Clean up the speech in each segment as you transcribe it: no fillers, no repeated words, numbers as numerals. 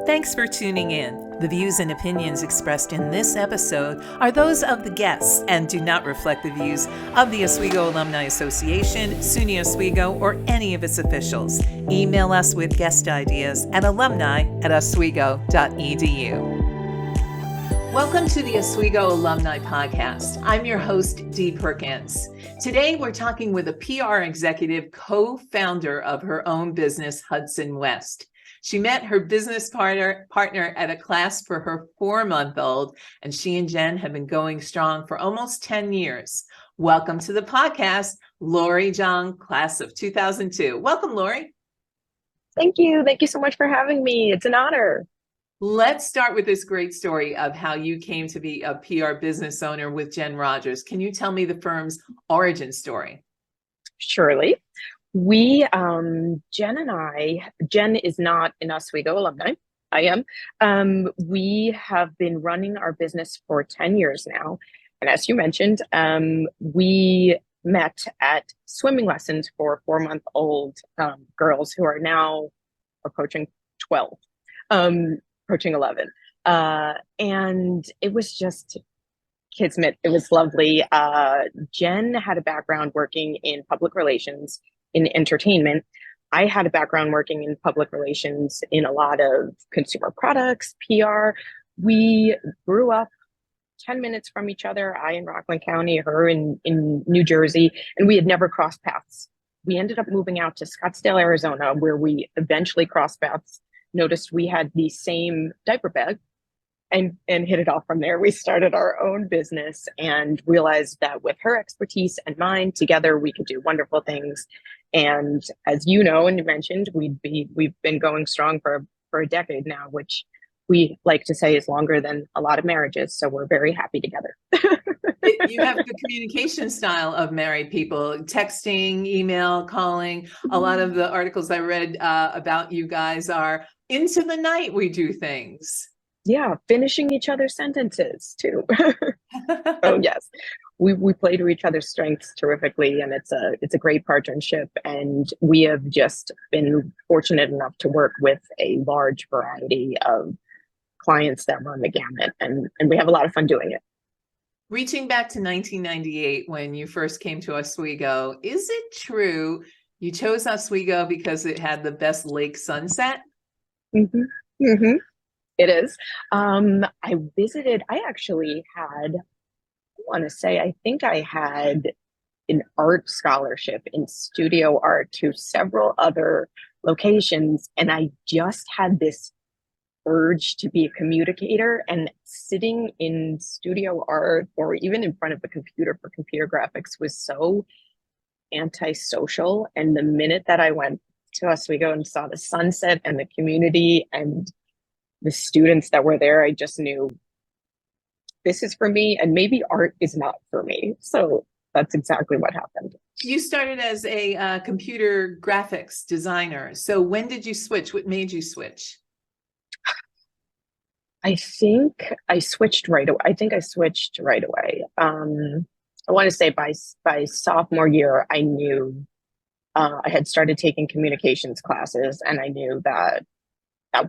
Thanks for tuning in. The views and opinions expressed in this episode are those of the guests and do not reflect the views of the Oswego Alumni Association, SUNY Oswego, or any of its officials. Email us with guest ideas at alumni@oswego.edu. Welcome to the Oswego Alumni Podcast. I'm your host, Dee Perkins. Today, we're talking with a PR executive, co-founder of her own business, Hudson West. She met her business partner at a class for her 4-month-old, and she and Jen have been going strong for almost 10 years. Welcome to the podcast, Lori Jung Class of 2002. Welcome, Lori. Thank you. Thank you so much for having me. It's an honor. Let's start with this great story of how you came to be a PR business owner with Jen Rogers. Can you tell me the firm's origin story? Surely. Jen is not an Oswego alumni. I am. We have been running our business for 10 years now. And as you mentioned, we met at swimming lessons for 4-month-old girls who are now approaching 12, approaching 11. And it was just kismet. It was lovely. Jen had a background working in public relations in entertainment. I had a background working in public relations in a lot of consumer products, PR. We grew up 10 minutes from each other, I in Rockland County, her in New Jersey, and we had never crossed paths. We ended up moving out to Scottsdale, Arizona, where we eventually crossed paths, noticed we had the same diaper bag, and hit it off from there. We started our own business and realized that with her expertise and mine, together we could do wonderful things. And as you know, and you mentioned, we've been going strong for a decade now, which we like to say is longer than a lot of marriages. So we're very happy together. You have the communication style of married people, texting, email, calling. A lot of the articles I read about you guys are into the night we do things. Yeah, finishing each other's sentences too. Oh yes, we play to each other's strengths terrifically, and it's a great partnership. And we have just been fortunate enough to work with a large variety of clients that run the gamut, and we have a lot of fun doing it. Reaching back to 1998, when you first came to Oswego, is it true you chose Oswego because it had the best lake sunset? Mm-hmm. Mm-hmm. It is. I actually had, I think I had an art scholarship in studio art to several other locations. And I just had this urge to be a communicator, and sitting in studio art or even in front of a computer for computer graphics was so antisocial. And the minute that I went to Oswego and saw the sunset and the community and the students that were there, I just knew this is for me, and maybe art is not for me. So that's exactly what happened. You started as a computer graphics designer. So when did you switch? What made you switch? I think I switched right away. I want to say by sophomore year, I knew I had started taking communications classes, and I knew that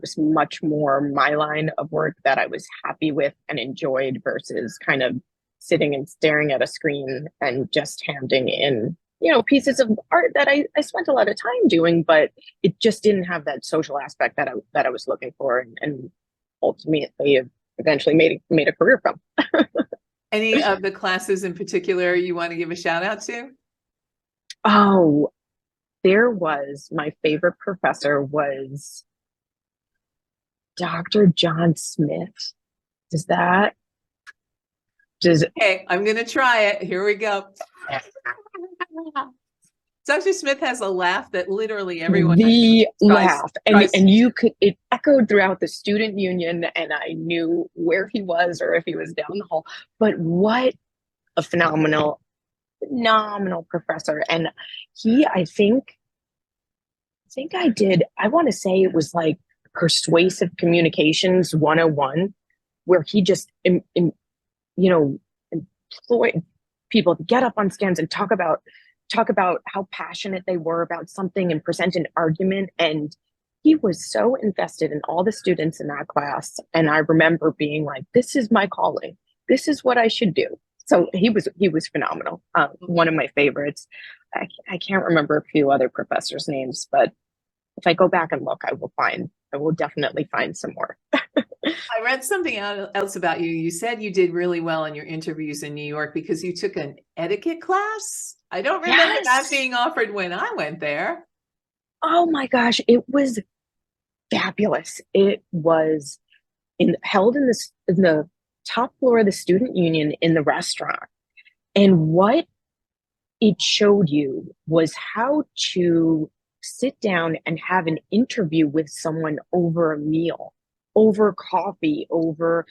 was much more my line of work that I was happy with and enjoyed versus kind of sitting and staring at a screen and just handing in, pieces of art that I spent a lot of time doing, but it just didn't have that social aspect that I was looking for, and ultimately eventually made a career from. Any of the classes in particular you want to give a shout out to? Oh, my favorite professor was Dr. John Smith. Okay, I'm going to try it. Here we go. Dr. Smith has a laugh that literally everyone laugh. And you could, it echoed throughout the student union, and I knew where he was or if he was down the hall. But what a phenomenal professor. And I want to say it was like persuasive communications 101, where he just employed people to get up on stands and talk about how passionate they were about something and present an argument. And he was so invested in all the students in that class. And I remember being like, this is my calling. This is what I should do. So he was phenomenal. One of my favorites. I can't remember a few other professors' names, but if I go back and look, I will definitely find some more. I read something else about you. You said you did really well in your interviews in New York because you took an etiquette class. I don't remember that Yes. being offered when I went there. Oh my gosh, it was fabulous. It was held in the top floor of the student union in the restaurant. And what it showed you was how to sit down and have an interview with someone over a meal, over coffee, over,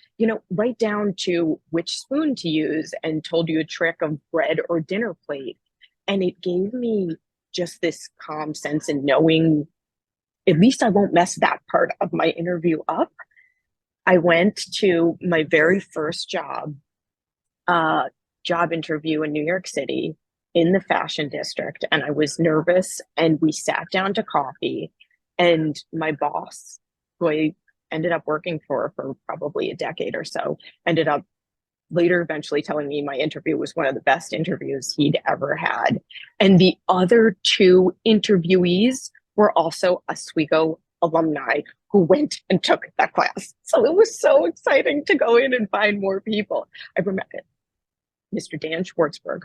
right down to which spoon to use, and told you a trick of bread or dinner plate. And it gave me just this calm sense in knowing at least I won't mess that part of my interview up. I went to my very first job interview in New York City in the fashion district, and I was nervous, and we sat down to coffee, and my boss, who I ended up working for probably a decade or so, ended up later eventually telling me my interview was one of the best interviews he'd ever had. And the other two interviewees were also Oswego alumni who went and took that class. So it was so exciting to go in and find more people. I remember Mr. Dan Schwartzberg.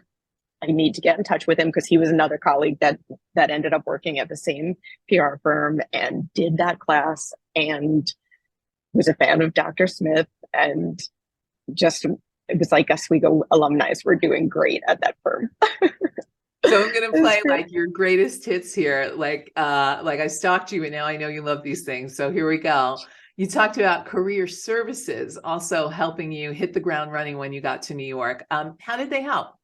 I need to get in touch with him because he was another colleague that ended up working at the same PR firm and did that class and was a fan of Dr. Smith, and just it was like Oswego alumni were doing great at that firm. So I'm gonna play like your greatest hits here. Like I stalked you and now I know you love these things. So here we go. You talked about career services also helping you hit the ground running when you got to New York. How did they help?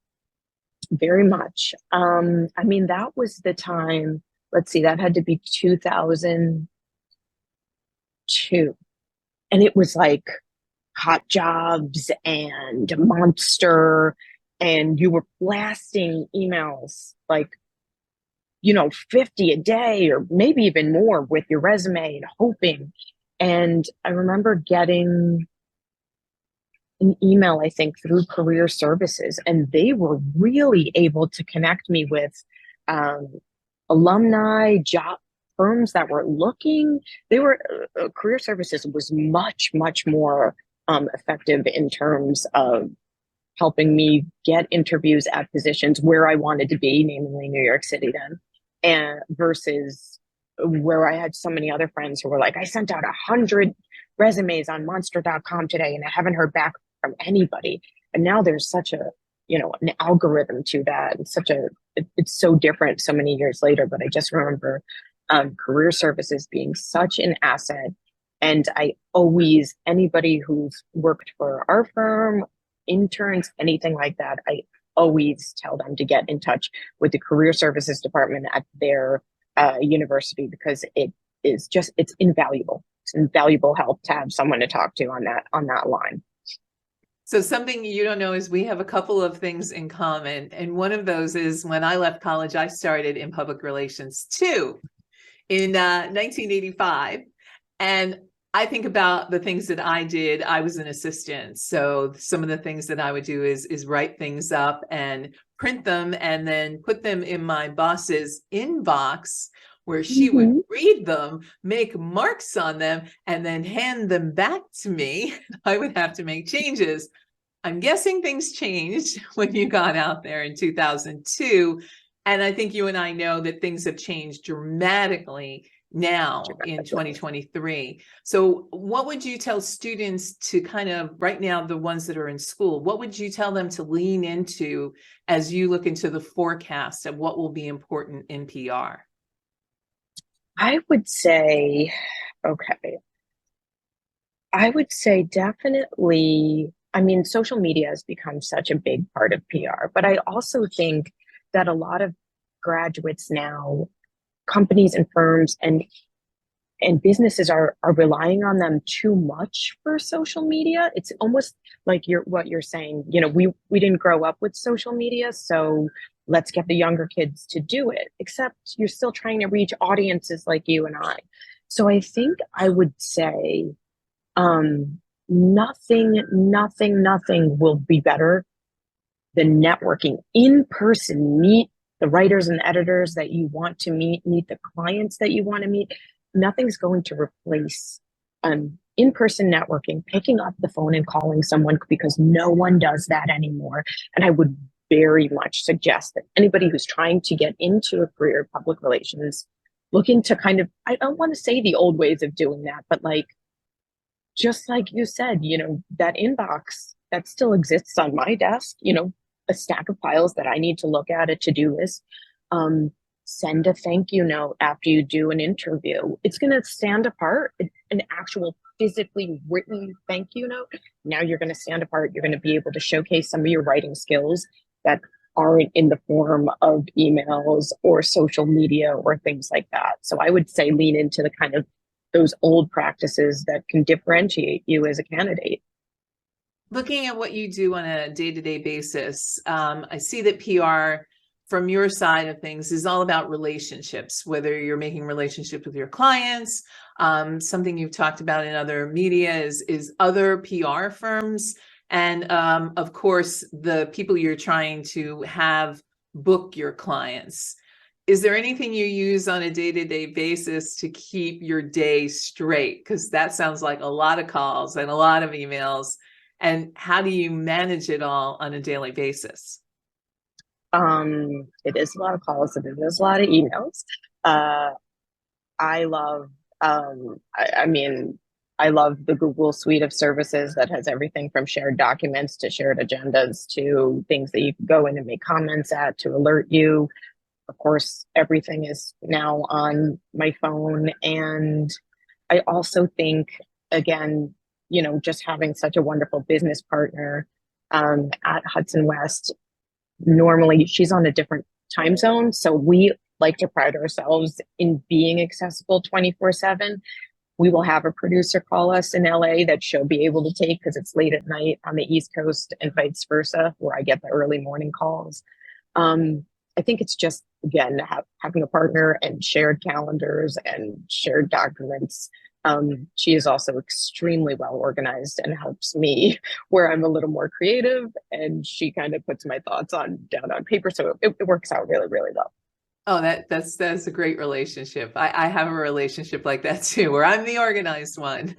Very much. I mean, that was the time, let's see, that had to be 2002. And it was like Hot Jobs and Monster, and you were blasting emails like, 50 a day or maybe even more with your resume and hoping. And I remember getting an email, I think, through career services, and they were really able to connect me with alumni, job firms that were looking. They were career services was much, much more effective in terms of helping me get interviews at positions where I wanted to be, namely New York City then, and versus where I had so many other friends who were like, I sent out 100 resumes on monster.com today and I haven't heard back from anybody. And now there's such a, an algorithm to that. It's so different so many years later, but I just remember career services being such an asset. And anybody who's worked for our firm, interns, anything like that, I always tell them to get in touch with the career services department at their university, because it's invaluable. It's invaluable help to have someone to talk to on that line. So something you don't know is we have a couple of things in common. And one of those is when I left college, I started in public relations too in 1985. And I think about the things that I did. I was an assistant. So some of the things that I would do is write things up and print them and then put them in my boss's inbox, where she would read them, make marks on them, and then hand them back to me. I would have to make changes. I'm guessing things changed when you got out there in 2002. And I think you and I know that things have changed dramatically now in 2023. So what would you tell students to kind of, right now, the ones that are in school, what would you tell them to lean into as you look into the forecast of what will be important in PR? I would say definitely, I mean, social media has become such a big part of PR, but I also think that a lot of graduates now, companies and firms and businesses are relying on them too much for social media. It's almost like what you're saying, we didn't grow up with social media, so let's get the younger kids to do it, except you're still trying to reach audiences like you and I. So I think I would say nothing will be better than networking in person. Meet the writers and editors that you want to meet the clients that you want to meet. Nothing's going to replace in-person networking, picking up the phone and calling someone, because no one does that anymore. And I would very much suggest that anybody who's trying to get into a career of public relations, look into kind of, I don't want to say the old ways of doing that, but like, just like you said, that inbox that still exists on my desk, a stack of files that I need to look at, a to-do list. Send a thank you note after you do an interview. It's going to stand apart. An actual physically written thank you note. Now you're going to stand apart. You're going to be able to showcase some of your writing skills that aren't in the form of emails or social media or things like that. So I would say lean into the kind of those old practices that can differentiate you as a candidate. Looking at what you do on a day-to-day basis, I see that PR from your side of things is all about relationships, whether you're making relationships with your clients. Something you've talked about in other media is other PR firms. And of course, the people you're trying to have book your clients. Is there anything you use on a day-to-day basis to keep your day straight? Because that sounds like a lot of calls and a lot of emails. And how do you manage it all on a daily basis? It is a lot of calls and it is a lot of emails. I love, I mean, I love the Google suite of services that has everything from shared documents to shared agendas to things that you can go in and make comments at to alert you. Of course, everything is now on my phone. And I also think, again, just having such a wonderful business partner at Hudson West. Normally, she's on a different time zone. So we like to pride ourselves in being accessible 24/7. We will have a producer call us in LA that she'll be able to take because it's late at night on the East Coast and vice versa, where I get the early morning calls. I think it's just, again, having a partner and shared calendars and shared documents. She is also extremely well organized and helps me where I'm a little more creative, and she kind of puts my thoughts down on paper. So it works out really, really well. Oh, that's a great relationship. I have a relationship like that too, where I'm the organized one.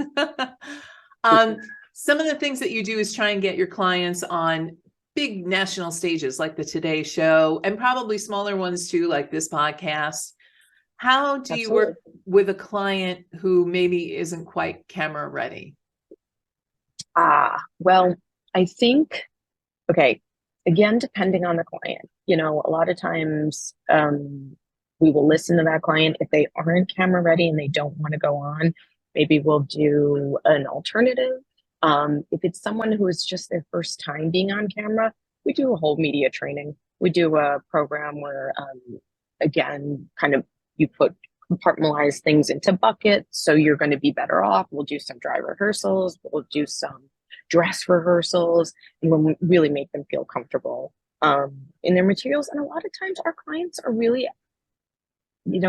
Some of the things that you do is try and get your clients on big national stages like the Today Show, and probably smaller ones too, like this podcast. How do you work with a client who maybe isn't quite camera ready? Well, I think, okay, again, depending on the client, a lot of times we will listen to that client. If they aren't camera ready and they don't want to go on, maybe we'll do an alternative. If it's someone who is just their first time being on camera, we do a whole media training. We do a program where, again, kind of you compartmentalize things into buckets, so you're going to be better off. We'll do some dry rehearsals. We'll do some dress rehearsals, and we'll really make them feel comfortable in their materials. And a lot of times our clients are really,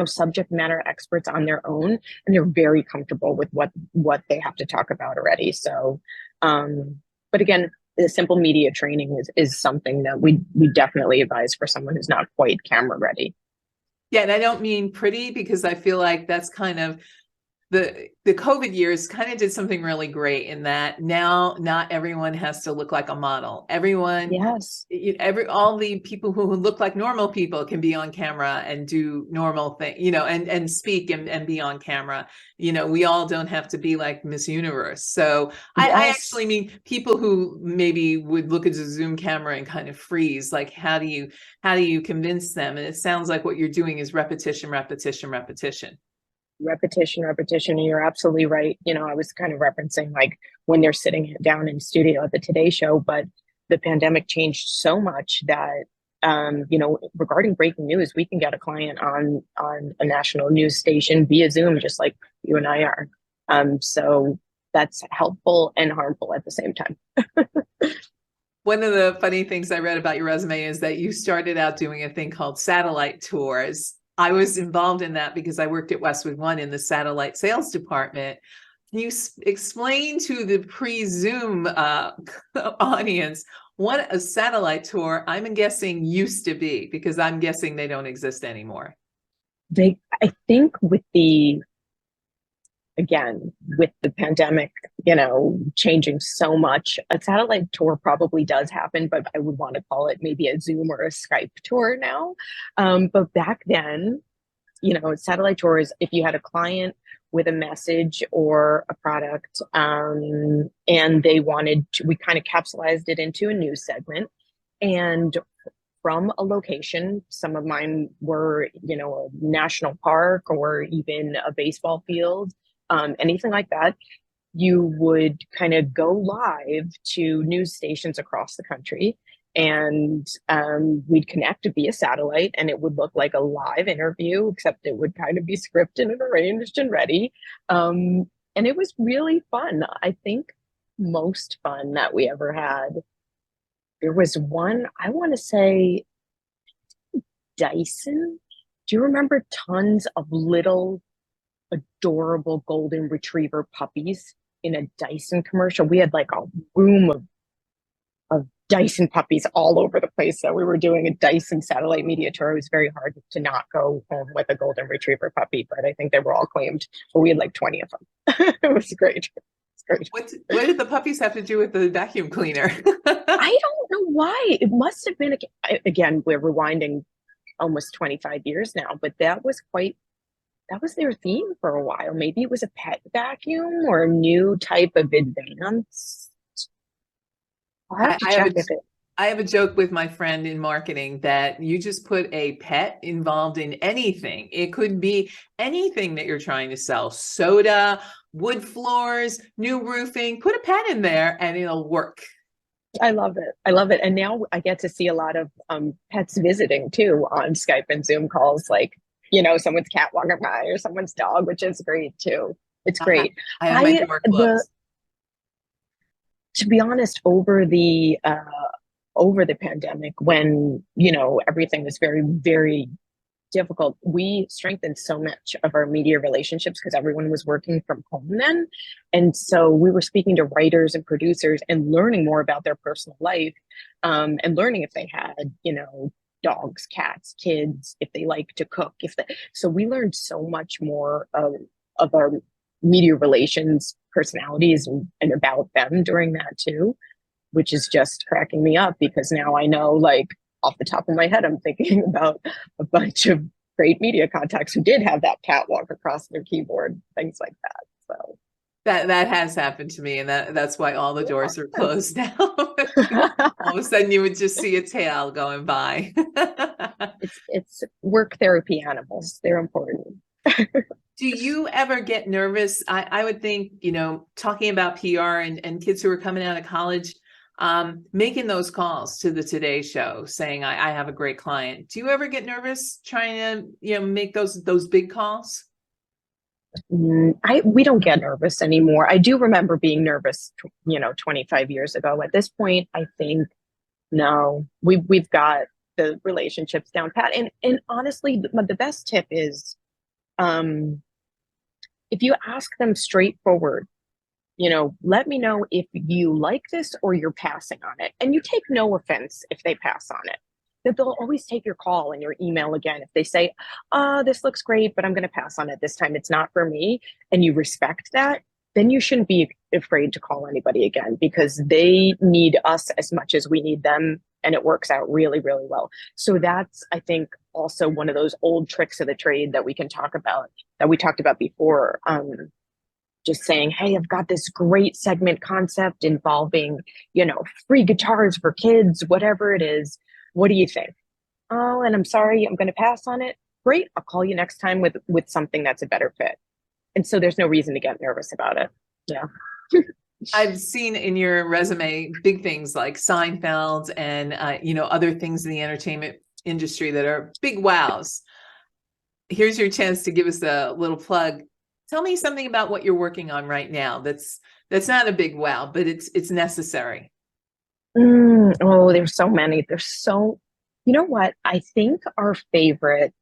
subject matter experts on their own, and they're very comfortable with what they have to talk about already. So, but again, the simple media training is something that we definitely advise for someone who's not quite camera ready. Yeah, and I don't mean pretty, because I feel like that's kind of the COVID years kind of did something really great in that now not everyone has to look like a model. Everyone, yes, all the people who look like normal people can be on camera and do normal things, and speak and be on camera. We all don't have to be like Miss Universe. So yes. I actually mean people who maybe would look at a Zoom camera and kind of freeze. Like, how do you convince them? And it sounds like what you're doing is repetition, repetition, repetition. Repetition. And you're absolutely right. I was kind of referencing like when they're sitting down in studio at the Today Show, but the pandemic changed so much that, regarding breaking news, we can get a client on a national news station via Zoom, just like you and I are. So that's helpful and harmful at the same time. One of the funny things I read about your resume is that you started out doing a thing called satellite tours. I was involved in that because I worked at Westwood One in the satellite sales department. Can you explain to the pre-Zoom audience what a satellite tour, I'm guessing, used to be? Because I'm guessing they don't exist anymore. I think with the pandemic, changing so much, a satellite tour probably does happen, but I would want to call it maybe a Zoom or a Skype tour now. But back then, satellite tours, if you had a client with a message or a product, and we kind of capsulized it into a news segment. And from a location, some of mine were, a national park or even a baseball field, anything like that. You would kind of go live to news stations across the country, and we'd connect via satellite, and it would look like a live interview, except it would kind of be scripted and arranged and ready. And it was really fun. I think most fun that we ever had. There was one, I want to say, Dyson. Do you remember tons of little adorable golden retriever puppies in a Dyson commercial? We had like a room of Dyson puppies all over the place. So we were doing a Dyson satellite media tour. It was very hard to not go home with a golden retriever puppy, but I think they were all claimed. But we had like 20 of them. It was great. What did the puppies have to do with the vacuum cleaner? I don't know why. It must have been, again, we're rewinding almost 25 years now, but that was their theme for a while. Maybe it was a pet vacuum or a new type of advanced. I have a joke with my friend in marketing that you just put a pet involved in anything. It could be anything that you're trying to sell: soda, wood floors, new roofing. Put a pet in there and it'll work. I love it. And now I get to see a lot of pets visiting too on Skype and Zoom calls, like, someone's cat walking by or someone's dog, which is great too. It's great. I have my door closed. To be honest, over the pandemic, when, everything was very, very difficult, we strengthened so much of our media relationships because everyone was working from home then. And so we were speaking to writers and producers and learning more about their personal life, and learning if they had, dogs, cats, kids, if they like to cook, so we learned so much more of our media relations personalities and about them during that too, which is just cracking me up, because now I know, like, off the top of my head, I'm thinking about a bunch of great media contacts who did have that cat walk across their keyboard, things like that. So that has happened to me, and that's why all the doors are closed now. All of a sudden you would just see a tail going by. It's work therapy animals. They're important. Do you ever get nervous? I would think, talking about PR and kids who are coming out of college, making those calls to the Today Show saying, I have a great client. Do you ever get nervous trying to, make those big calls? We don't get nervous anymore. I do remember being nervous, 25 years ago. At this point, I think, no, we've got the relationships down pat. And honestly, the best tip is, if you ask them straightforward, let me know if you like this or you're passing on it. And you take no offense if they pass on it. That they'll always take your call and your email again. If they say, this looks great, but I'm going to pass on it this time, it's not for me, and you respect that, then you shouldn't be afraid to call anybody again, because they need us as much as we need them. And it works out really, really well. So that's, I think, also one of those old tricks of the trade that we can talk about, that we talked about before. Just saying, hey, I've got this great segment concept involving, free guitars for kids, whatever it is. What do you think? Oh, and I'm sorry, I'm going to pass on it. Great. I'll call you next time with something that's a better fit. And so there's no reason to get nervous about it. Yeah. I've seen in your resume big things like Seinfeld and, other things in the entertainment industry that are big wows. Here's your chance to give us a little plug. Tell me something about what you're working on right now. That's not a big wow, but it's necessary. Oh, there's so many. You know what? I think our favorite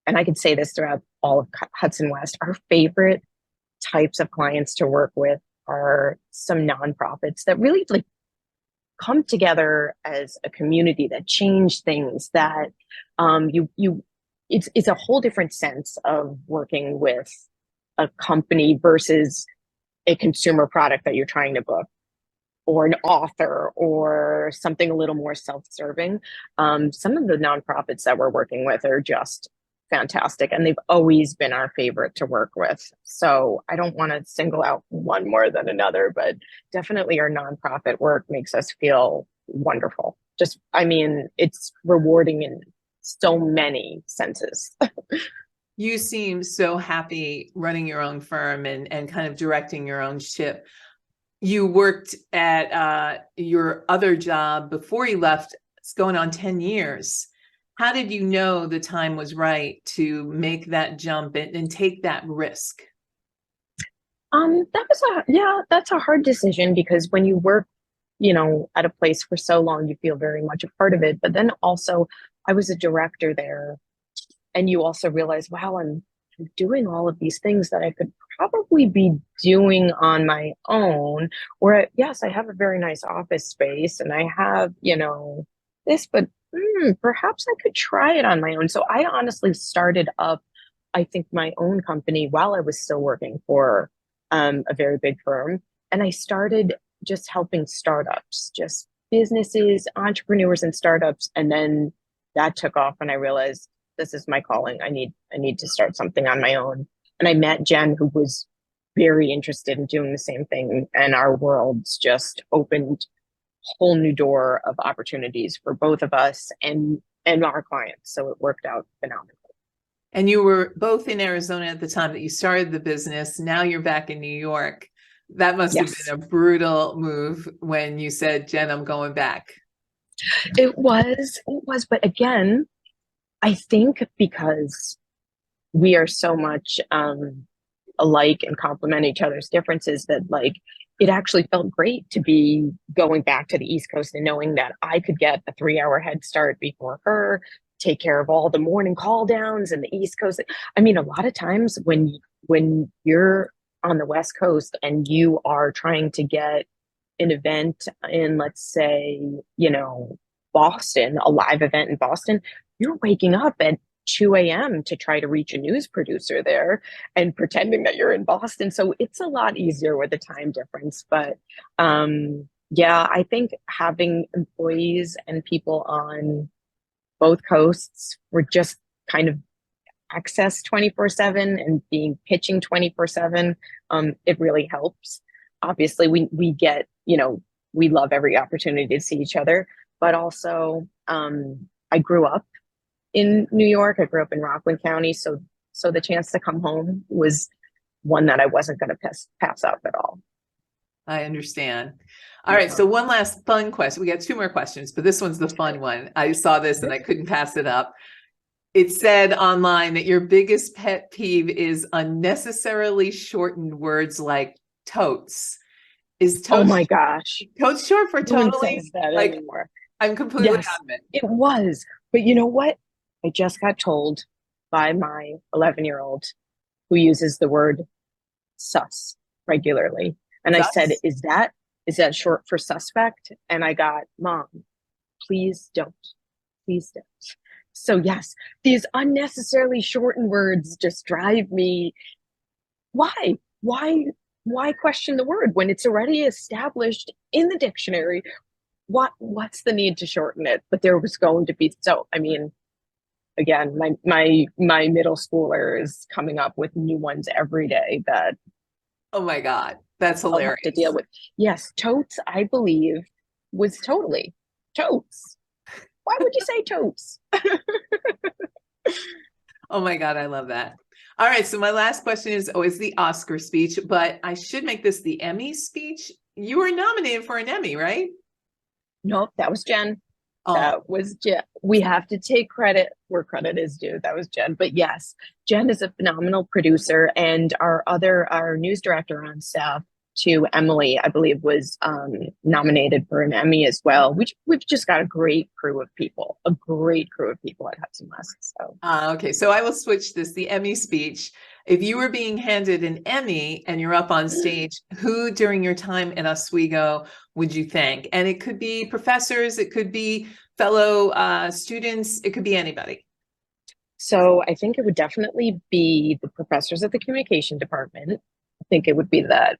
and I could say this throughout all of Hudson West, our favorite types of clients to work with are some nonprofits that really like come together as a community that change things that it's a whole different sense of working with a company versus a consumer product that you're trying to book, or an author, or something a little more self-serving. Some of the nonprofits that we're working with are just fantastic, and they've always been our favorite to work with. So I don't want to single out one more than another, but definitely our nonprofit work makes us feel wonderful. Just, I mean, it's rewarding in so many senses. You seem so happy running your own firm and kind of directing your own ship. You worked at your other job before you left. It's going on 10 years. How did you know the time was right to make that jump and take that risk? That's a hard decision, because when you work, at a place for so long, you feel very much a part of it. But then also, I was a director there, and you also realize, wow, I'm doing all of these things that I could probably be doing on my own. Or yes, I have a very nice office space, and I have, this, but perhaps I could try it on my own. So I honestly started up, I think, my own company while I was still working for a very big firm. And I started just helping startups, just businesses, entrepreneurs and startups. And then that took off, and I realized this is my calling. I need to start something on my own. And I met Jen, who was very interested in doing the same thing. And our worlds just opened whole new door of opportunities for both of us and our clients. So it worked out phenomenally. And you were both in Arizona at the time that you started the business. Now you're back in New York. That must have been a brutal move when you said, Jen, I'm going back. It was, but again, I think because we are so much alike and complement each other's differences, that like it actually felt great to be going back to the East Coast and knowing that I could get a 3-hour head start before her, take care of all the morning call downs in the East Coast. I mean, a lot of times when you're on the West Coast and you are trying to get an event in, let's say, Boston, a live event in Boston, you're waking up at 2 a.m. to try to reach a news producer there and pretending that you're in Boston. So it's a lot easier with the time difference. But I think having employees and people on both coasts were just kind of access 24/7 and being pitching 24/7. It really helps. Obviously, we get, we love every opportunity to see each other, but also I grew up in New York. I grew up in Rockland County. So the chance to come home was one that I wasn't going to pass up at all. I understand. All right. So one last fun question. We got 2 more questions, but this one's the fun one. I saw this and I couldn't pass it up. It said online that your biggest pet peeve is unnecessarily shortened words like totes. Is totes? Oh my gosh. Totes short for No one totally? says that Like, anymore. I'm completely Yes, out of it. it was. But you know what? I just got told by my 11-year-old, who uses the word sus regularly. And Sus? I said, is that short for suspect? And I got, Mom, please don't. Please don't. So yes, these unnecessarily shortened words just drive me. Why? Why question the word when it's already established in the dictionary? What's the need to shorten it? But there was going to be, so I mean, again, my middle schooler is coming up with new ones every day that, oh my God, that's I'll hilarious. have to deal with. Yes, totes, I believe, was totally totes. Why would you say totes? Oh my God, I love that. All right, so my last question is always the Oscar speech, but I should make this the Emmy speech. You were nominated for an Emmy, right? Nope, that was Jen. Oh. That was Jen. We have to take credit where credit is due. That was Jen. But yes, Jen is a phenomenal producer, and our news director on staff, to Emily, I believe, was nominated for an Emmy as well. We've just got a great crew of people at Hudson West. So Okay, so I will switch this, the Emmy speech. If you were being handed an Emmy and you're up on stage, who during your time in Oswego would you thank? And it could be professors, it could be fellow students, it could be anybody. So I think it would definitely be the professors at the communication department. I think it would be that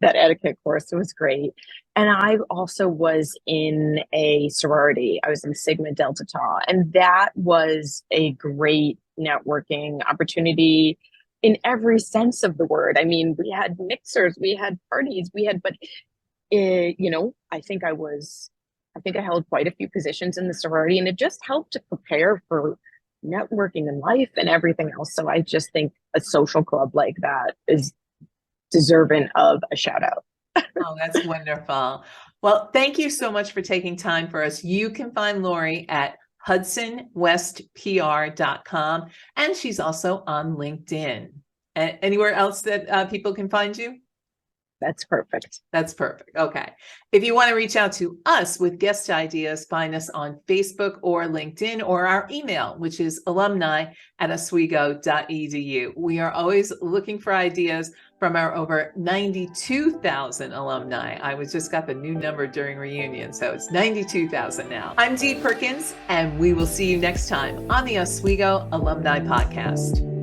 etiquette course. It was great. And I also was in a sorority. I was in Sigma Delta Tau, and that was a great networking opportunity in every sense of the word. I mean, we had mixers, we had parties, I think I held quite a few positions in the sorority, and it just helped to prepare for networking in life and everything else. So I just think a social club like that is deserving of a shout out. Oh, that's wonderful. Well, thank you so much for taking time for us. You can find Lori at hudsonwestpr.com, and she's also on LinkedIn. Anywhere else that people can find you? That's perfect. That's perfect. Okay. If you want to reach out to us with guest ideas, find us on Facebook or LinkedIn, or our email, which is alumni@oswego.edu. We are always looking for ideas from our over 92,000 alumni. I just got the new number during reunion, so it's 92,000 now. I'm Dee Perkins, and we will see you next time on the Oswego Alumni Podcast.